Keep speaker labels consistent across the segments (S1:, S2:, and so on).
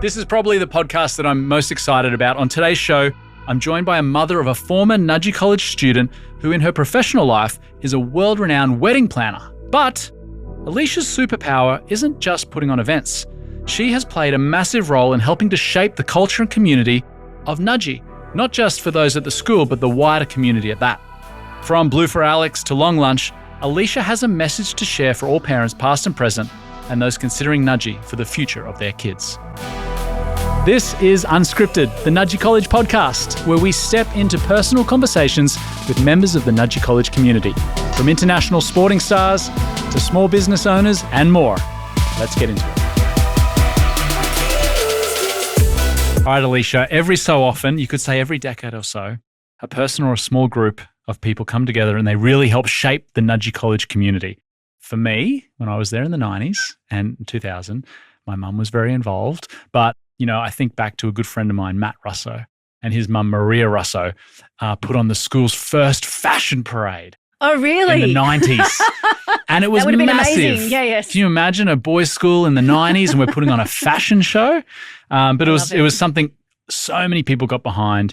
S1: This is probably the podcast that I'm most excited about. On today's show, I'm joined by a mother of a former Nudgee College student who in her professional life is a world-renowned wedding planner. But Alysia's superpower isn't just putting on events. She has played a massive role in helping to shape the culture and community of Nudgee, not just for those at the school, but the wider community at that. From Blue for Alex to Long Lunch, Alysia has a message to share for all parents past and present and those considering Nudgee for the future of their kids. This is Unscripted, the Nudgee College podcast, where we step into personal conversations with members of the Nudgee College community, from international sporting stars to small business owners and more. Let's get into it. All right, Alysia, every so often, you could say every decade or so, a person or a small group of people come together and they really help shape the Nudgee College community. For me, when I was there in the 90s and 2000, my mum was very involved, but I think back to a good friend of mine, Matt Russo, and his mum, Maria Russo, put on the school's first fashion parade.
S2: Oh, really?
S1: In the 90s. And it was
S2: that would have been
S1: massive.
S2: Amazing. Yeah, yes.
S1: Can you imagine a boys' school in the 90s and we're putting on a fashion show? But it was something so many people got behind.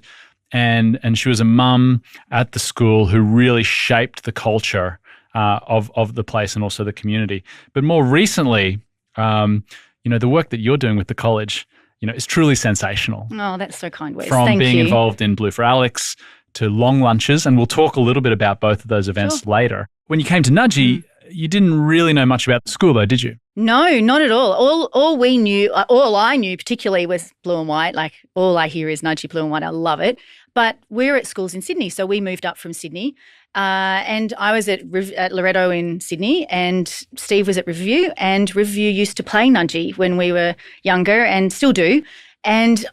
S1: And she was a mum at the school who really shaped the culture of the place and also the community. But more recently, the work that you're doing with the college, is truly sensational.
S2: Oh, that's so kind, Wes.
S1: From
S2: Thank
S1: being
S2: you.
S1: involved in Blue for Alex to Long Lunches, and we'll talk a little bit about both of those events later. When you came to Nudgee, you didn't really know much about the school though, did you?
S2: No, not at all. All I knew particularly was blue and white. Like all I hear is Nudgee blue and white. I love it. But we're at schools in Sydney, so we moved up from Sydney. And I was at Loretto in Sydney, and Steve was at Review, and Review used to play Nudgee when we were younger and still do. And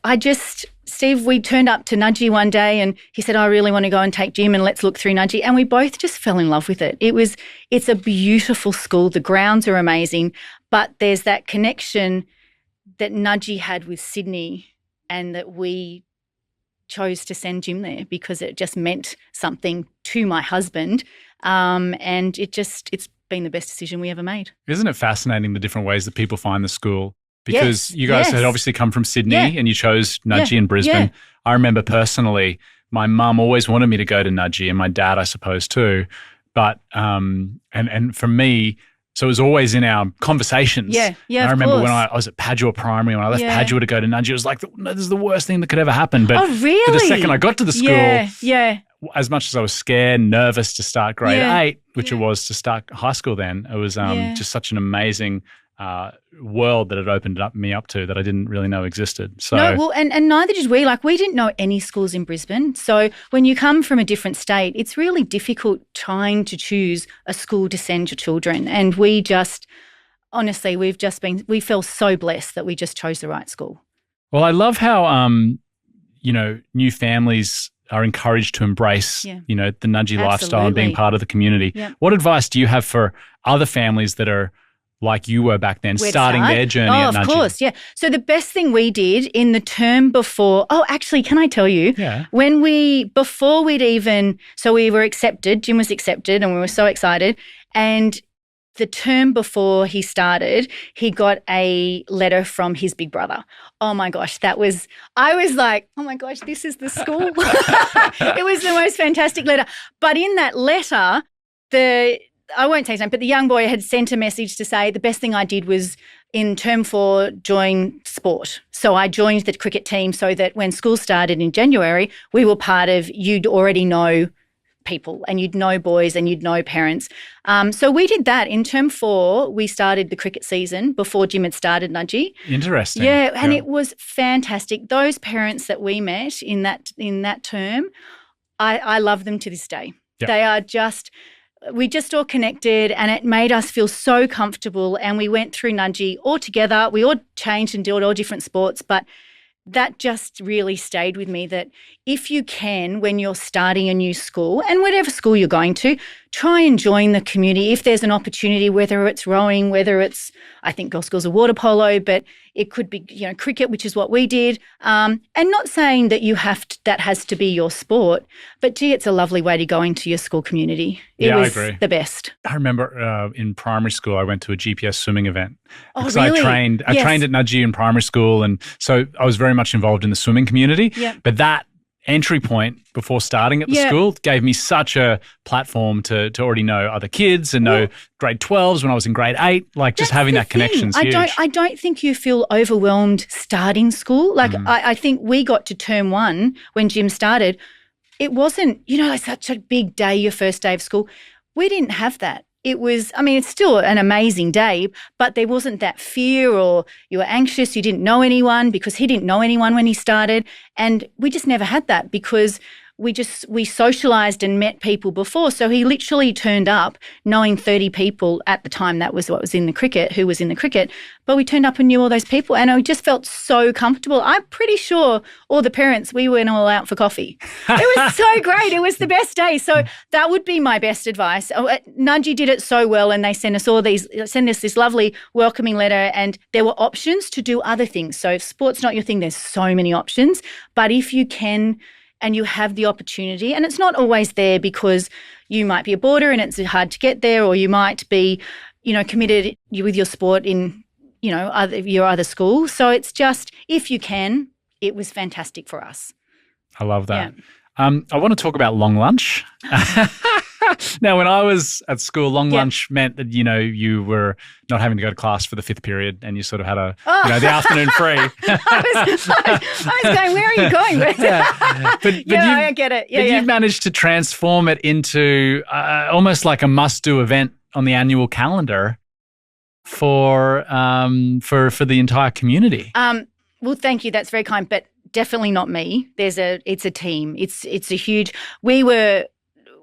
S2: Steve, we turned up to Nudgee one day and he said, I really want to go and take gym and let's look through Nudgee. And we both just fell in love with it. It's a beautiful school. The grounds are amazing, but there's that connection that Nudgee had with Sydney and that we chose to send Jim there because it just meant something to my husband. And it's been the best decision we ever made.
S1: Isn't it fascinating the different ways that people find the school? Because you guys had obviously come from Sydney and you chose Nudgee in Brisbane. Yeah. I remember personally, my mum always wanted me to go to Nudgee and my dad, I suppose, too. But, and for me, so it was always in our conversations.
S2: Yeah,
S1: and I remember when I was at Padua Primary, when I left Padua to go to Nudgee, it was like, this is the worst thing that could ever happen. But the second I got to the school, as much as I was scared, nervous to start grade 8, which it was to start high school then, it was just such an amazing world that it opened me up to that I didn't really know existed. So
S2: no, well, and neither did we. Like, we didn't know any schools in Brisbane. So when you come from a different state, it's really difficult trying to choose a school to send your children. And we just, honestly, we feel so blessed that we just chose the right school.
S1: Well, I love how, new families are encouraged to embrace, the Nudgee lifestyle and being part of the community. Yep. What advice do you have for other families that are like you were back then, starting their journey at Nudgee?
S2: Of course, yeah. So the best thing we did in the term before, actually, can I tell you?
S1: Yeah.
S2: So we were accepted, Jim was accepted and we were so excited. And the term before he started, he got a letter from his big brother. Oh my gosh, I was like, oh my gosh, this is the school. It was the most fantastic letter. But in that letter, I won't say his name, but the young boy had sent a message to say the best thing I did was in term 4 join sport. So I joined the cricket team so that when school started in January, we were part of, you'd already know people and you'd know boys and you'd know parents. So we did that. In term 4, we started the cricket season before Jim had started Nudgee.
S1: Interesting.
S2: Yeah, and it was fantastic. Those parents that we met in that term, I love them to this day. Yep. They are we just all connected and it made us feel so comfortable, and we went through Nudgee all together. We all changed and did all different sports, but that just really stayed with me, that if you can, when you're starting a new school and whatever school you're going to, try and join the community. If there's an opportunity, whether it's rowing, whether it's, I think girls' schools are water polo, but It could be, cricket, which is what we did. And not saying that that has to be your sport, but gee, it's a lovely way to go into your school community. It was
S1: I agree.
S2: the best.
S1: I remember in primary school, I went to a GPS swimming event.
S2: Oh,
S1: because
S2: really?
S1: I trained at Nudgee in primary school, and so I was very much involved in the swimming community.
S2: Yep.
S1: But that entry point before starting at the school gave me such a platform to already know other kids and know grade 12s when I was in grade 8. Like just having that connection is huge.
S2: I don't think you feel overwhelmed starting school. Like I think we got to term 1 when Jim started. It wasn't, like such a big day, your first day of school. We didn't have that. It was, it's still an amazing day, but there wasn't that fear or you were anxious, you didn't know anyone because he didn't know anyone when he started. And we just never had that because we socialised and met people before. So he literally turned up knowing 30 people at the time. That was what was in the cricket, who was in the cricket. But we turned up and knew all those people and I just felt so comfortable. I'm pretty sure all the parents, we went all out for coffee. It was so great. It was the best day. So that would be my best advice. Nudgee did it so well and they sent us this lovely welcoming letter and there were options to do other things. So if sport's not your thing, there's so many options. But if you can and you have the opportunity, and it's not always there because you might be a boarder and it's hard to get there, or you might be, committed with your sport in, your other school. So it's just, if you can, it was fantastic for us.
S1: I love that. Yeah. I want to talk about long lunch. Now, when I was at school, long lunch meant that, you were not having to go to class for the 5th period and you sort of had the afternoon free.
S2: I was going, where are you going with
S1: But
S2: I get it.
S1: But you've managed to transform it into almost like a must-do event on the annual calendar for the entire community.
S2: Well, thank you. That's very kind, but definitely not me. It's a team. It's a huge.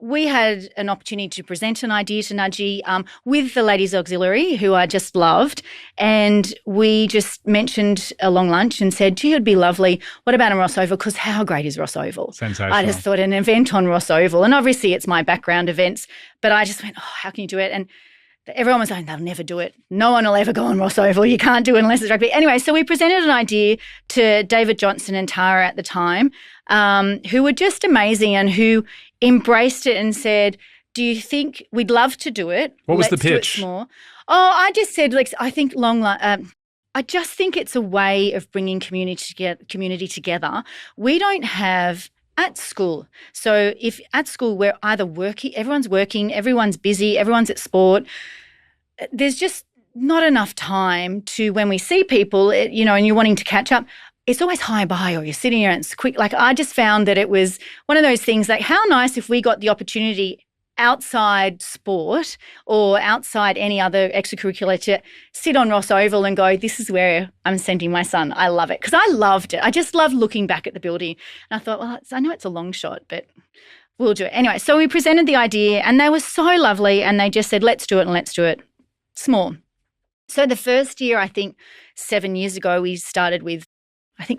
S2: We had an opportunity to present an idea to Nudgee with the Ladies Auxiliary, who I just loved, and we just mentioned a long lunch and said, gee, it'd be lovely. What about a Ross Oval? Because how great is Ross Oval?
S1: Sensational.
S2: I just thought an event on Ross Oval, and obviously it's my background events, but I just went, how can you do it? And everyone was like, they'll never do it. No one will ever go on Ross Oval. You can't do it unless it's rugby. Anyway, so we presented an idea to David Johnson and Tara at the time, who were just amazing and who embraced it and said, do you think we'd love to do it?
S1: What was the pitch?
S2: Oh, I just said, I think I just think it's a way of bringing community together. We don't have at school. So if at school we're either working, everyone's working, everyone's busy, everyone's at sport, there's just not enough time to, when we see people, and you're wanting to catch up, it's always hi bye or you're sitting here and it's quick. Like I just found that it was one of those things like how nice if we got the opportunity outside sport or outside any other extracurricular to sit on Ross Oval and go, this is where I'm sending my son. I love it because I loved it. I just loved looking back at the building. And I thought, well, I know it's a long shot, but we'll do it. Anyway, so we presented the idea and they were so lovely and they just said, let's do it and let's do it small. So the first year, I think 7 years ago, we started with,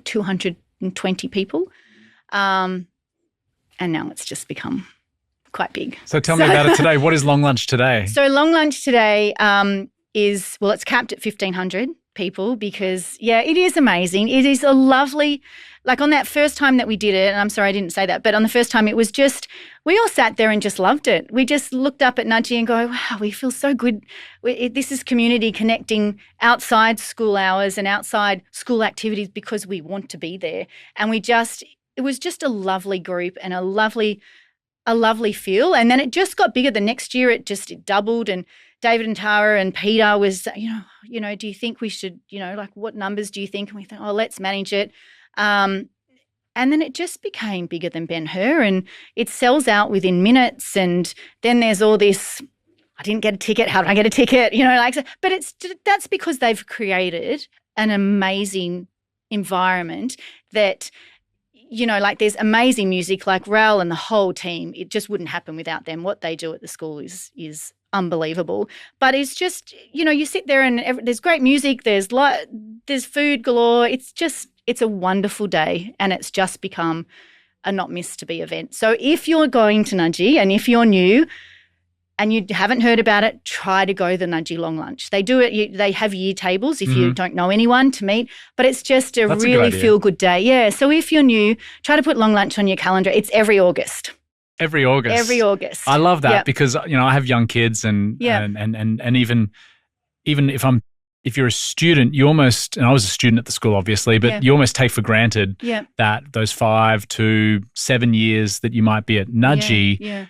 S2: 220 people. And now it's just become quite big.
S1: So tell me about it today. What is Long Lunch today?
S2: So Long Lunch today is, it's capped at 1,500 people because, it is amazing. It is a lovely, like on that first time that we did it, and I'm sorry I didn't say that, but on the first time it was just, we all sat there and just loved it. We just looked up at Nudgee and go, wow, we feel so good. This is community connecting outside school hours and outside school activities because we want to be there. And it was just a lovely group and a lovely feel. And then it just got bigger. The next year it doubled and David and Tara and Peter was, do you think we should, what numbers do you think? And we thought, let's manage it. And then it just became bigger than Ben-Hur and it sells out within minutes. And then there's all this, I didn't get a ticket. How did I get a ticket? But that's because they've created an amazing environment that, there's amazing music like Raoul and the whole team. It just wouldn't happen without them. What they do at the school is unbelievable. But it's just, you sit there and there's great music, there's food galore. It's a wonderful day and it's just become a not missed to be event. So if you're going to Nudgee and if you're new and you haven't heard about it, try to go to the Nudgee Long Lunch. They do it. They have year tables if you don't know anyone to meet, but it's just a really feel-good day. Yeah. So if you're new, try to put Long Lunch on your calendar. It's every August.
S1: Every August.
S2: Every August.
S1: I love that because, I have young kids and even if you're a student, you almost, and I was a student at the school obviously, but you almost take for granted that those 5 to 7 years that you might be at Nudgee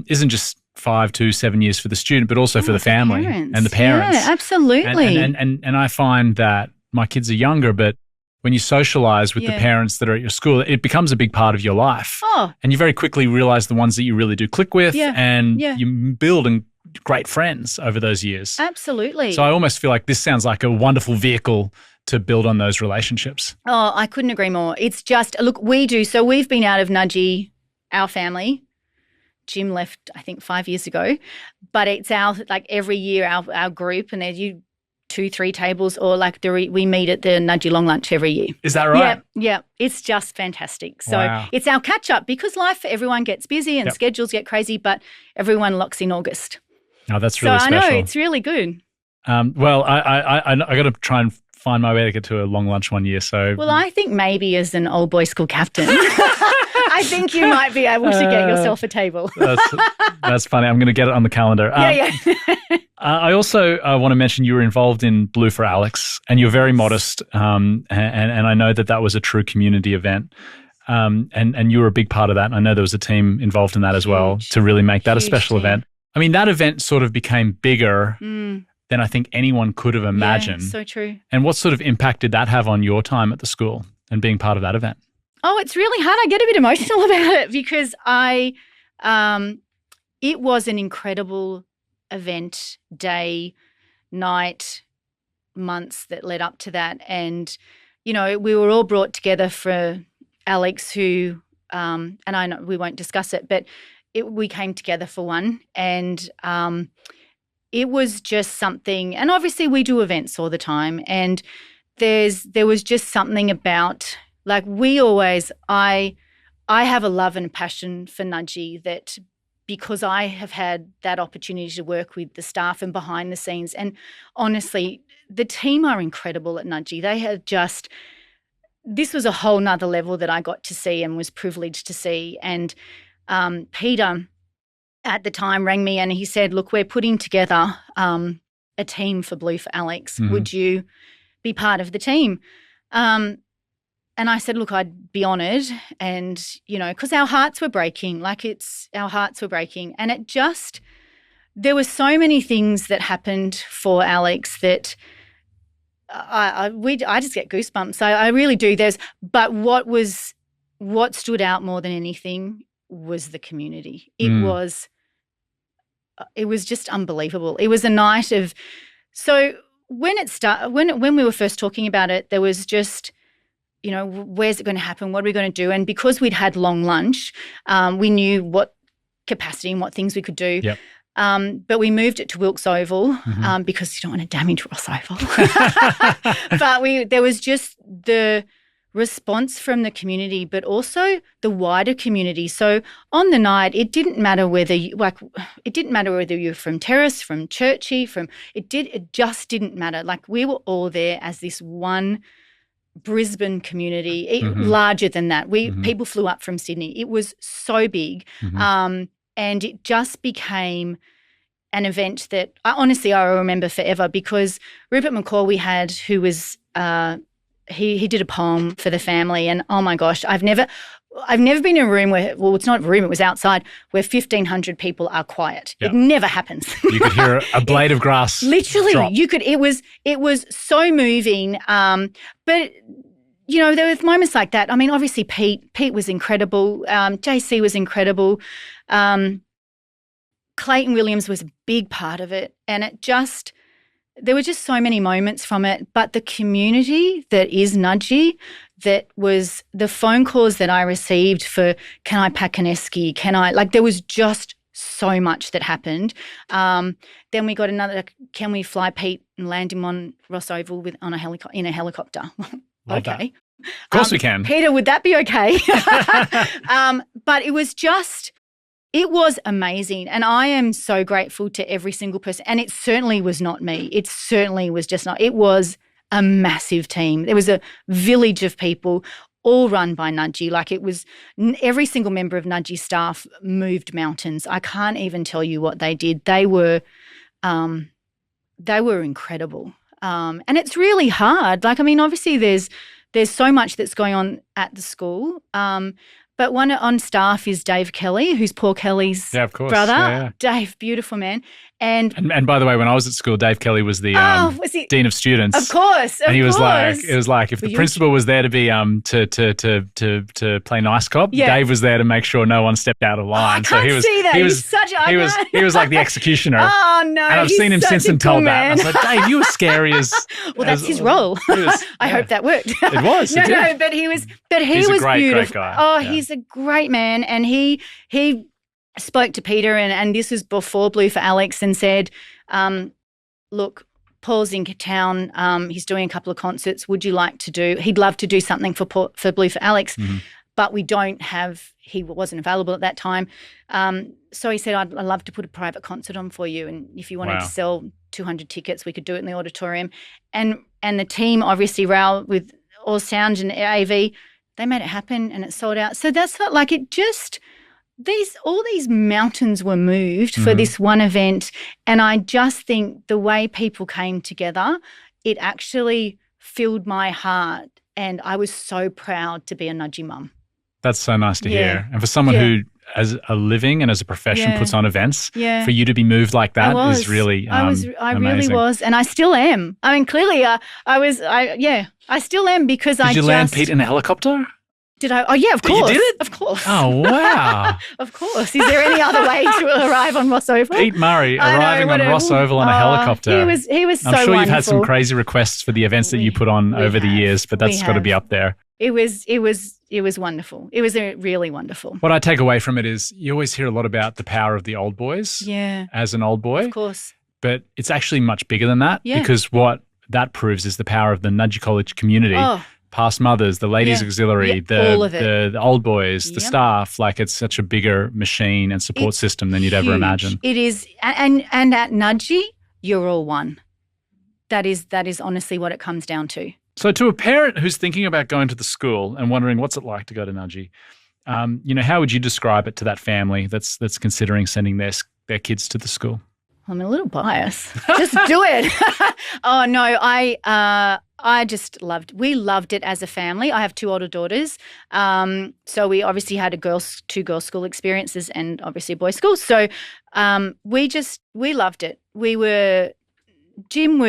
S1: isn't just 5 to 7 years for the student, but also for the family and the parents.
S2: Yeah, absolutely.
S1: And I find that my kids are younger, but when you socialize with the parents that are at your school, it becomes a big part of your life.
S2: Oh.
S1: And you very quickly realize the ones that you really do click with and you build great friends over those years.
S2: Absolutely.
S1: So I almost feel like this sounds like a wonderful vehicle to build on those relationships.
S2: Oh, I couldn't agree more. It's just, look, we do. So we've been out of Nudgee, our family. Jim left, I think, 5 years ago. But it's every year our group, and there's 2-3 tables, or we meet at the Nudgee Long Lunch every year.
S1: Is that right?
S2: Yeah. It's just fantastic. So it's our catch up because life for everyone gets busy and schedules get crazy, but everyone locks in August.
S1: Oh, that's really special.
S2: I know, it's really good.
S1: Well, I got to try and find my way to get to a long lunch one year. So,
S2: well, I think maybe as an old boys school captain, I think you might be able to get yourself a table.
S1: That's funny. I'm going to get it on the calendar. I also want to mention you were involved in Blue for Alex, and you're very modest. And I know that was a true community event. And you were a big part of that. And I know there was a team involved in that as well to really make that a special event. I mean, that event sort of became bigger than I think anyone could have imagined.
S2: Yeah, so true.
S1: And what sort of impact did that have on your time at the school and being part of that event?
S2: Oh, it's really hard. I get a bit emotional about it because it was an incredible event, day, night, months that led up to that. And, we were all brought together for Alex who, and I know we won't discuss it, but we came together for one, and it was just something. And obviously, we do events all the time, and there was just something about I have a love and passion for Nudgee that because I have had that opportunity to work with the staff and behind the scenes, and honestly, the team are incredible at Nudgee. They have this was a whole nother level that I got to see and was privileged to see. And Peter at the time rang me and he said, look, we're putting together a team for Blue for Alex. Mm-hmm. Would you be part of the team? And I said, look, I'd be honoured. And, because our hearts were breaking, our hearts were breaking. And there were so many things that happened for Alex that I just get goosebumps. I really do. But what stood out more than anything was the community. It was just unbelievable. It was a night of, so when we were first talking about it, there was just, where's it going to happen? What are we going to do? And because we'd had long lunch, we knew what capacity and what things we could do.
S1: Yep.
S2: But we moved it to Wilkes Oval because you don't want to damage Ross Oval. But there was just the response from the community, but also the wider community. So on the night, it didn't matter whether you were from Terrace, from Churchy, it just didn't matter. We were all there as this one Brisbane community, larger than that. People flew up from Sydney. It was so big. And it just became an event that I will remember forever because Rupert McCaw we had, who was he did a poem for the family, and oh my gosh, I've never been in a room where, well, it's not a room, it was outside, where 1,500 people are quiet. Yep. It never happens.
S1: You could hear a blade of grass.
S2: Literally,
S1: drop.
S2: It was so moving. But there were moments like that. I mean, obviously Pete was incredible. JC was incredible. Clayton Williams was a big part of it, and there were just so many moments from it. But the community that is Nudgee, that was the phone calls that I received for, can I pack an esky? There was just so much that happened. Then we got another, can we fly Pete and land him on Ross Oval in a helicopter? Okay.
S1: Of course we can.
S2: Peter, would that be okay? But it was just, It was amazing. And I am so grateful to every single person. And it certainly was not me. It certainly was just not. It was a massive team. There was a village of people all run by Nudgee. Like it was every single member of Nudgee staff moved mountains. I can't even tell you what they did. They were incredible. And it's really hard. Like, I mean, obviously there's so much that's going on at the school. But one on staff is Dave Kelly, who's Paul Kelly's brother. Yeah. Dave, beautiful man. And
S1: by the way, when I was at school, Dave Kelly was the dean of students.
S2: Of course,
S1: and he was like, it was like if the principal was there to be to play nice cop, Dave was there to make sure no one stepped out of line.
S2: I can't see that.
S1: He was like the executioner.
S2: Oh no!
S1: And I've seen him since and told that. And I was like, Dave, you were scary as.
S2: Well, that's his role. I hope that worked.
S1: It was.
S2: No, but he was. But he
S1: was
S2: beautiful.
S1: Great guy.
S2: Oh, he's a great man, and he spoke to Peter, and this was before Blue for Alex, and said, look, Paul's in town. He's doing a couple of concerts. Would you like to do – he'd love to do something for Blue for Alex, but we don't have – he wasn't available at that time. So he said, I'd love to put a private concert on for you, and if you wanted to sell 200 tickets, we could do it in the auditorium. And the team, obviously, Raoul with All Sound and AV, they made it happen and it sold out. So that's not like it just – all these mountains were moved for this one event, and I just think the way people came together, it actually filled my heart, and I was so proud to be a Nudgee mum.
S1: That's so nice to hear. And for someone who, as a living and as a profession, puts on events, for you to be moved like that is really
S2: I really was, and I still am. I mean, clearly, I still am because
S1: Did you land Pete in a helicopter?
S2: Did I? Oh, yeah, of course.
S1: You did it?
S2: Of course.
S1: Oh, wow.
S2: Of course. Is there any other way to arrive on Ross Oval?
S1: Pete Murray arriving on Ross Oval on a helicopter.
S2: He was so wonderful.
S1: I'm sure you've had some crazy requests for the events that you put on over the years, but that's got to be up there.
S2: It was wonderful. It was really wonderful.
S1: What I take away from it is you always hear a lot about the power of the old boys as an old boy.
S2: Of course.
S1: But it's actually much bigger than that because what that proves is the power of the Nudgee College community. Oh. Past mothers, the ladies auxiliary, the old boys, the staff, like it's such a bigger machine and support system than you'd ever imagine.
S2: It is. And at Nudgee, you're all one. That is honestly what it comes down to.
S1: So to a parent who's thinking about going to the school and wondering what's it like to go to Nudgee, how would you describe it to that family that's considering sending their kids to the school?
S2: I'm a little biased. Just do it. Oh, no, I just we loved it as a family. I have two older daughters. So we obviously had two girls' school experiences and obviously a boys' school. So we loved it. Jim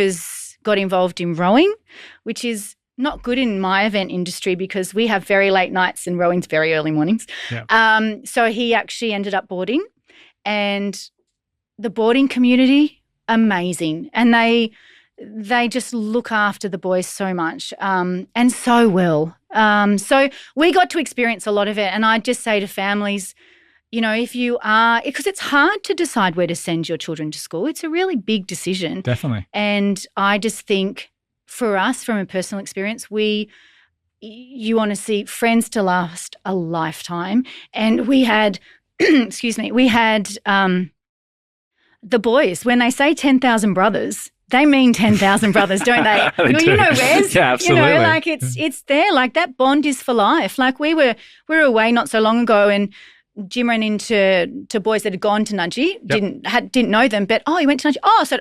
S2: got involved in rowing, which is not good in my event industry because we have very late nights and rowing's very early mornings. Yeah. So he actually ended up boarding, and the boarding community, amazing. And they just look after the boys so much and so well. So we got to experience a lot of it. And I just say to families, if you are – because it's hard to decide where to send your children to school. It's a really big decision.
S1: Definitely.
S2: And I just think for us, from a personal experience, you want to see friends to last a lifetime. And we had – the boys, when they say 10,000 brothers, they mean 10,000 brothers, don't they?
S1: They do.
S2: You know, Wes?
S1: Yeah, absolutely.
S2: Like it's there. Like that bond is for life. Like we were away not so long ago, and Jim ran into boys that had gone to Nudgee, didn't know them, but he went to Nudgee. Oh, so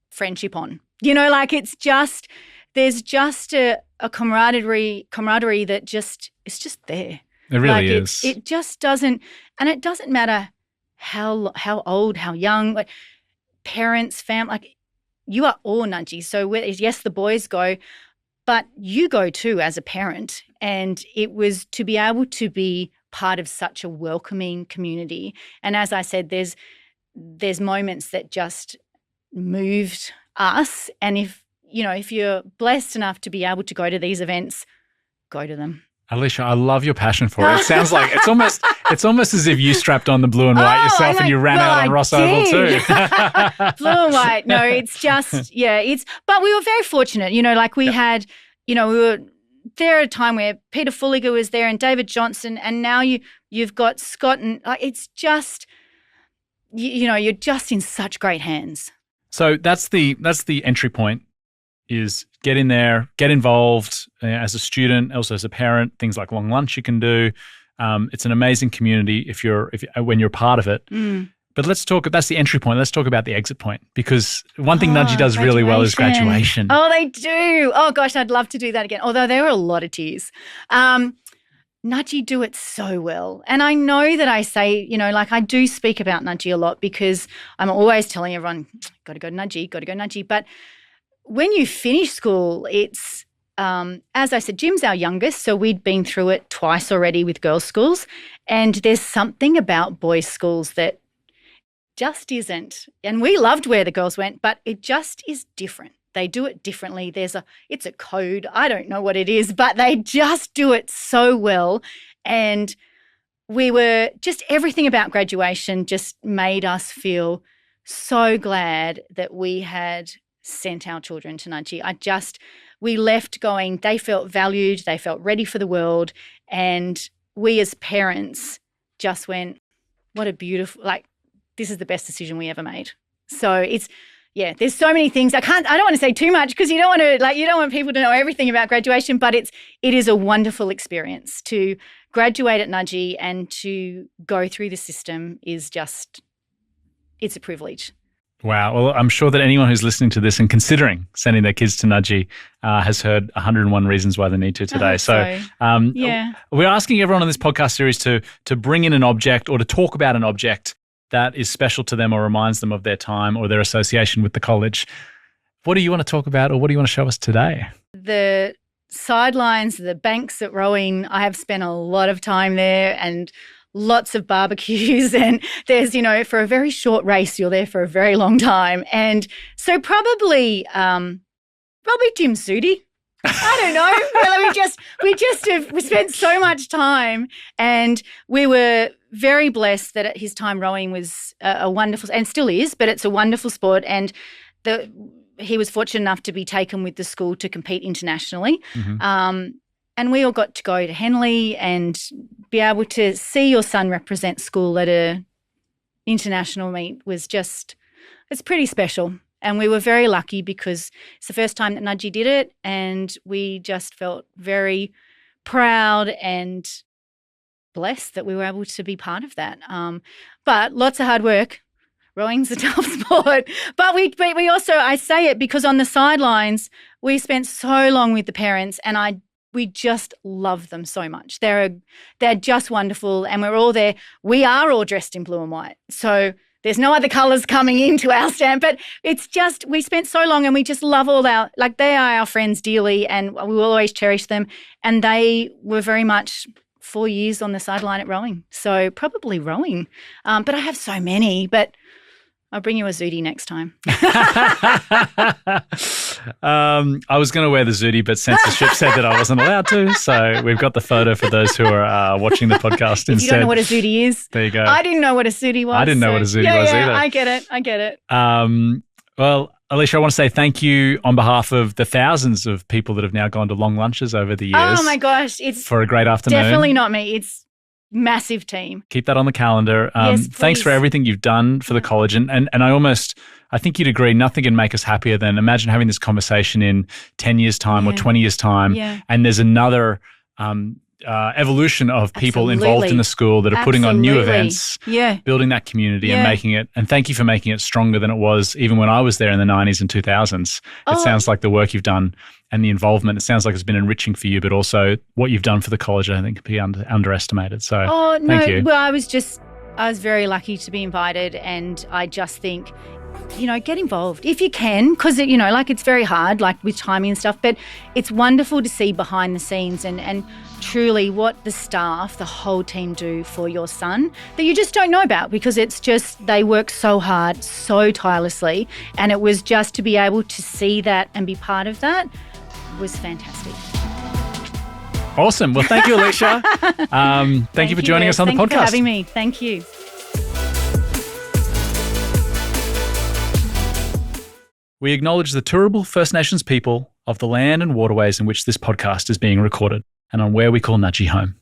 S2: friendship on. Like it's just there's just a camaraderie that it's just there.
S1: It really is.
S2: It just doesn't, and it doesn't matter how old, how young, like parents, family, like you are all Nudgee. So yes, the boys go, but you go too as a parent. And it was to be able to be part of such a welcoming community. And as I said, there's moments that just moved us. And if you're blessed enough to be able to go to these events, go to them.
S1: Alysia, I love your passion for it. It sounds like it's almost as if you strapped on the blue and white yourself and you ran out on Ross Oval too.
S2: Blue and white. No, it's just, but we were very fortunate. Like we had, we were there at a time where Peter Fulliger was there and David Johnson, and now you've got Scott, and it's just, you're just in such great hands.
S1: So that's the entry point, is get in there, get involved as a student, also as a parent, things like long lunch you can do. It's an amazing community when you're part of it. But that's the entry point. Let's talk about the exit point, because one thing Nudgee does really well is graduation.
S2: Oh, they do. Oh gosh, I'd love to do that again. Although there were a lot of tears. Nudgee do it so well. And I know that I say, I do speak about Nudgee a lot because I'm always telling everyone, got to go to Nudgee. But when you finish school, it's, as I said, Jim's our youngest, so we'd been through it twice already with girls' schools. And there's something about boys' schools that just isn't. And we loved where the girls went, but it just is different. They do it differently. It's a code. I don't know what it is, but they just do it so well. And we were just, everything about graduation just made us feel so glad that we had sent our children to Nudgee. We left going, they felt valued, they felt ready for the world. And we as parents just went, what a beautiful, this is the best decision we ever made. So there's so many things. I don't want to say too much because you don't want people to know everything about graduation, but it is a wonderful experience to graduate at Nudgee, and to go through the system is just, it's a privilege.
S1: Wow. Well, I'm sure that anyone who's listening to this and considering sending their kids to Nudgee has heard 101 reasons why they need to today. We're asking everyone on this podcast series to bring in an object or to talk about an object that is special to them or reminds them of their time or their association with the college. What do you want to talk about, or what do you want to show us today?
S2: The sidelines, the banks at rowing, I have spent a lot of time there, and lots of barbecues, and there's, for a very short race, you're there for a very long time. And so probably Jim Sudi. I don't know. We spent so much time, and we were very blessed that his time rowing was a wonderful, and still is, but it's a wonderful sport. And he was fortunate enough to be taken with the school to compete internationally. Mm-hmm. And we all got to go to Henley and be able to see your son represent school at a international meet it's pretty special. And we were very lucky because it's the first time that Nudgee did it, and we just felt very proud and blessed that we were able to be part of that. But lots of hard work. Rowing's a tough sport. But we also, I say it because on the sidelines, we spent so long with the parents, and we just love them so much. They're just wonderful, and we're all there. We are all dressed in blue and white. So there's no other colours coming into our stand, but it's just, we spent so long, and we just love they are our friends dearly, and we will always cherish them. And they were very much 4 years on the sideline at rowing. So probably rowing. But I have so many, but I'll bring you a Zudi next time.
S1: I was going to wear the Zudi, but censorship said that I wasn't allowed to. So we've got the photo for those who are watching the podcast instead.
S2: If you don't know what a Zudi is.
S1: There you go.
S2: I didn't know what a Zudi was.
S1: I didn't know what a Zudi was either.
S2: I get it.
S1: Well, Alysia, I want to say thank you on behalf of the thousands of people that have now gone to long lunches over the years.
S2: Oh my gosh. It's
S1: for a great afternoon.
S2: Definitely not me. It's massive team.
S1: Keep that on the calendar.
S2: Yes,
S1: thanks for everything you've done for the college. And I think you'd agree, nothing can make us happier than imagine having this conversation in 10 years' time or 20 years' time. Yeah. And there's another evolution of people involved in the school that are putting on new events, building that community and making it. And thank you for making it stronger than it was even when I was there in the 90s and 2000s. It sounds like the work you've done and the involvement, it sounds like it's been enriching for you, but also what you've done for the college, I think, can be underestimated. So thank you.
S2: Well, I was very lucky to be invited, and I just think, get involved if you can, because, it's very hard, with timing and stuff, but it's wonderful to see behind the scenes and truly what the staff, the whole team do for your son that you just don't know about, because it's just, they work so hard, so tirelessly, and it was just to be able to see that and be part of that was fantastic.
S1: Awesome. Well, thank you, Alysia. Thank you for joining us on the podcast.
S2: Thank you for having me. Thank you.
S1: We acknowledge the Turrbal First Nations people of the land and waterways in which this podcast is being recorded and on where we call Nudgee home.